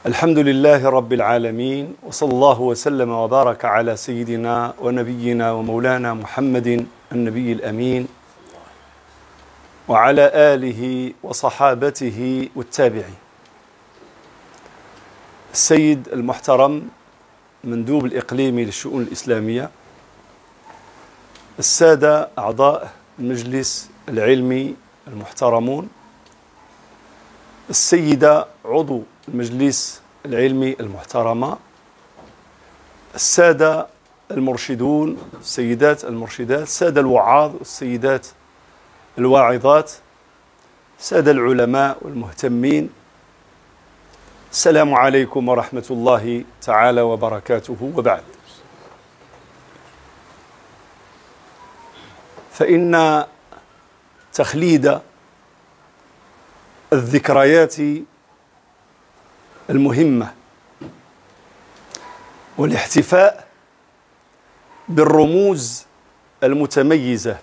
الحمد لله رب العالمين، وصلى الله وسلم وبارك على سيدنا ونبينا ومولانا محمد النبي الأمين وعلى آله وصحابته والتابعين. السيد المحترم مندوب الإقليمي للشؤون الإسلامية، السادة أعضاء المجلس العلمي المحترمون، السيدة عضو المجلس العلمي المحترمة، السادة المرشدون، السيدات المرشدات، السادة الوعاظ والسيدات الواعظات، السادة العلماء والمهتمين، السلام عليكم ورحمة الله تعالى وبركاته. وبعد، فإن تخليد الذكريات المهمة والاحتفاء بالرموز المتميزة،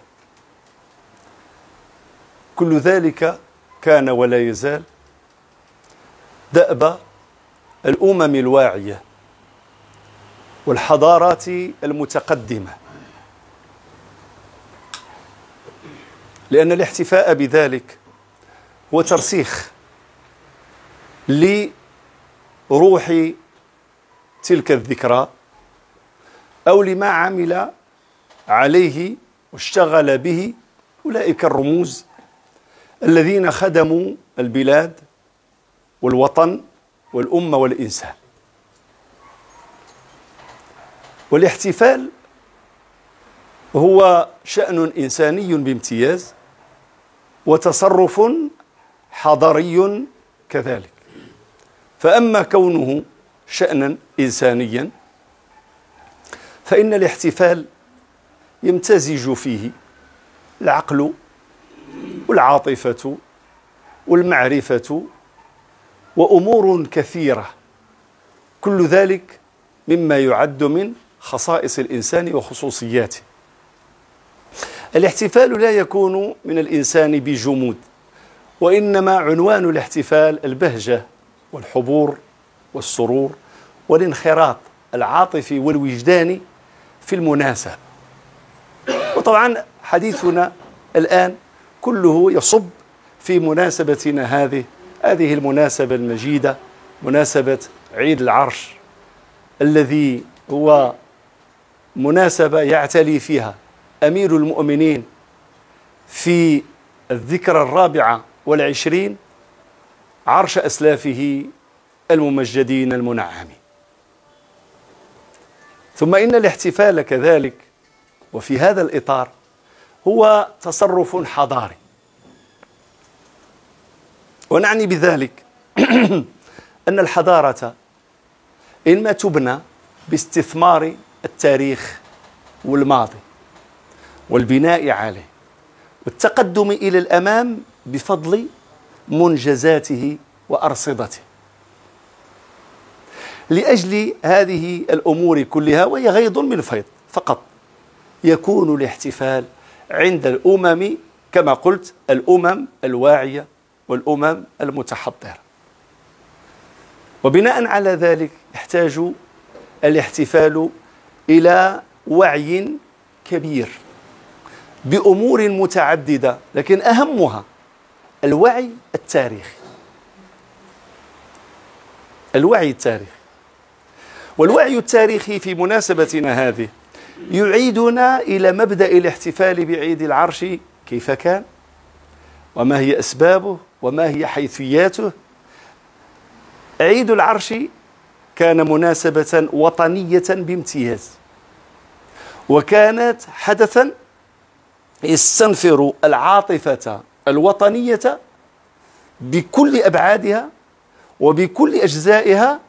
كل ذلك كان ولا يزال دأب الأمم الواعية والحضارات المتقدمة، لأن الاحتفاء بذلك هو ترسيخ لروح تلك الذكرى أو لما عمل عليه واشتغل به أولئك الرموز الذين خدموا البلاد والوطن والأمة والإنسان. والاحتفال هو شأن إنساني بامتياز وتصرف حضاري كذلك، فأما كونه شأنا إنسانيا فإن الاحتفال يمتزج فيه العقل والعاطفة والمعرفة وأمور كثيرة، كل ذلك مما يعد من خصائص الإنسان وخصوصياته. الاحتفال لا يكون من الإنسان بجمود، وإنما عنوان الاحتفال البهجة والحبور والسرور والانخراط العاطفي والوجداني في المناسبة. وطبعا حديثنا الآن كله يصب في مناسبتنا هذه المناسبة المجيدة، مناسبة عيد العرش، الذي هو مناسبة يعتلي فيها أمير المؤمنين في الذكرى 24 عرش أسلافه الممجدين المنعمين. ثم إن الاحتفال كذلك وفي هذا الإطار هو تصرف حضاري، ونعني بذلك أن الحضارة إنما تبنى باستثمار التاريخ والماضي والبناء عليه والتقدم إلى الأمام بفضل منجزاته وأرصدته. لأجل هذه الأمور كلها، وهي غيض من فيض فقط، يكون الاحتفال عند الأمم كما قلت الأمم الواعية والأمم المتحضرة. وبناء على ذلك يحتاج الاحتفال إلى وعي كبير بأمور متعددة، لكن أهمها الوعي التاريخي. الوعي التاريخي والوعي التاريخي في مناسبتنا هذه يعيدنا إلى مبدأ الاحتفال بعيد العرش، كيف كان وما هي أسبابه وما هي حيثياته. عيد العرش كان مناسبة وطنية بامتياز، وكانت حدثا يستنفر العاطفة الوطنية بكل أبعادها وبكل أجزائها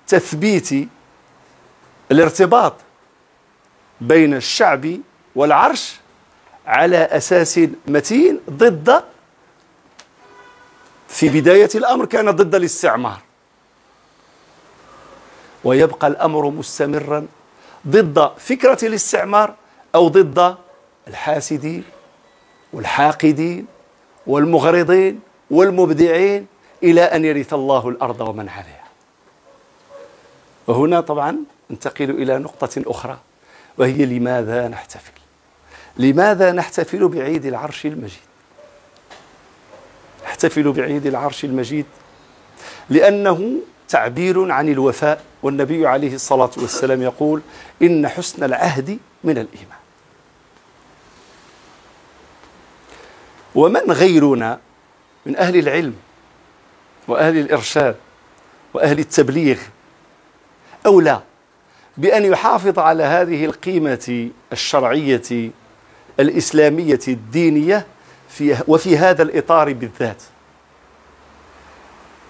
لتثبيت الارتباط بين الشعب والعرش على أساس متين ضد، في بداية الأمر كان ضد الاستعمار، ويبقى الأمر مستمرا ضد فكرة الاستعمار أو ضد الحاسدين والحاقدين والمغرضين والمبدعين إلى أن يرث الله الأرض ومن عليها. وهنا طبعا ننتقل إلى نقطة أخرى، وهي لماذا نحتفل؟ لماذا نحتفل بعيد العرش المجيد؟ نحتفل بعيد العرش المجيد لأنه تعبير عن الوفاء، والنبي عليه الصلاة والسلام يقول: إن حسن العهد من الإيمان. ومن غيرنا من أهل العلم وأهل الإرشاد وأهل التبليغ أولى بأن يحافظ على هذه القيمة الشرعية الإسلامية الدينية وفي هذا الإطار بالذات.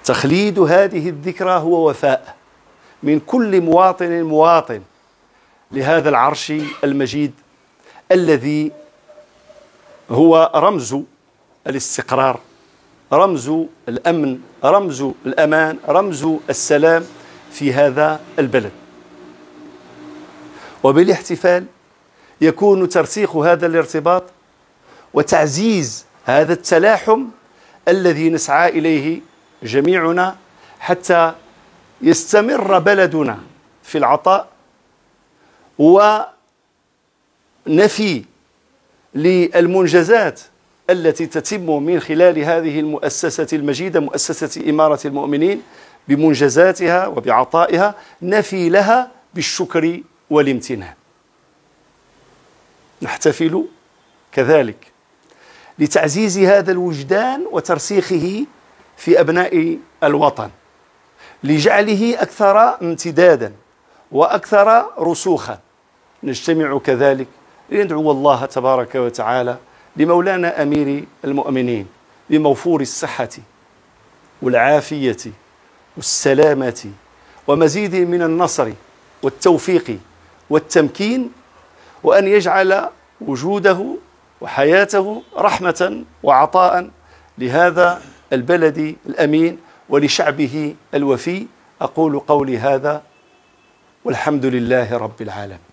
تخليد هذه الذكرى هو وفاء من كل مواطن لهذا العرش المجيد الذي هو رمز الاستقرار، رمز الأمن، رمز الأمان، رمز السلام في هذا البلد. وبالاحتفال يكون ترسيخ هذا الارتباط وتعزيز هذا التلاحم الذي نسعى إليه جميعنا حتى يستمر بلدنا في العطاء ونفي للمنجزات التي تتم من خلال هذه المؤسسة المجيدة، مؤسسة إمارة المؤمنين، بمنجزاتها وبعطائها، نفي لها بالشكر والامتنان. نحتفل كذلك لتعزيز هذا الوجدان وترسيخه في أبناء الوطن، لجعله أكثر امتدادا وأكثر رسوخا. نجتمع كذلك لندعو الله تبارك وتعالى لمولانا أمير المؤمنين بموفور الصحة والعافية والسلامة ومزيد من النصر والتوفيق والتمكين، وأن يجعل وجوده وحياته رحمة وعطاء لهذا البلد الأمين ولشعبه الوفي. أقول قولي هذا والحمد لله رب العالمين.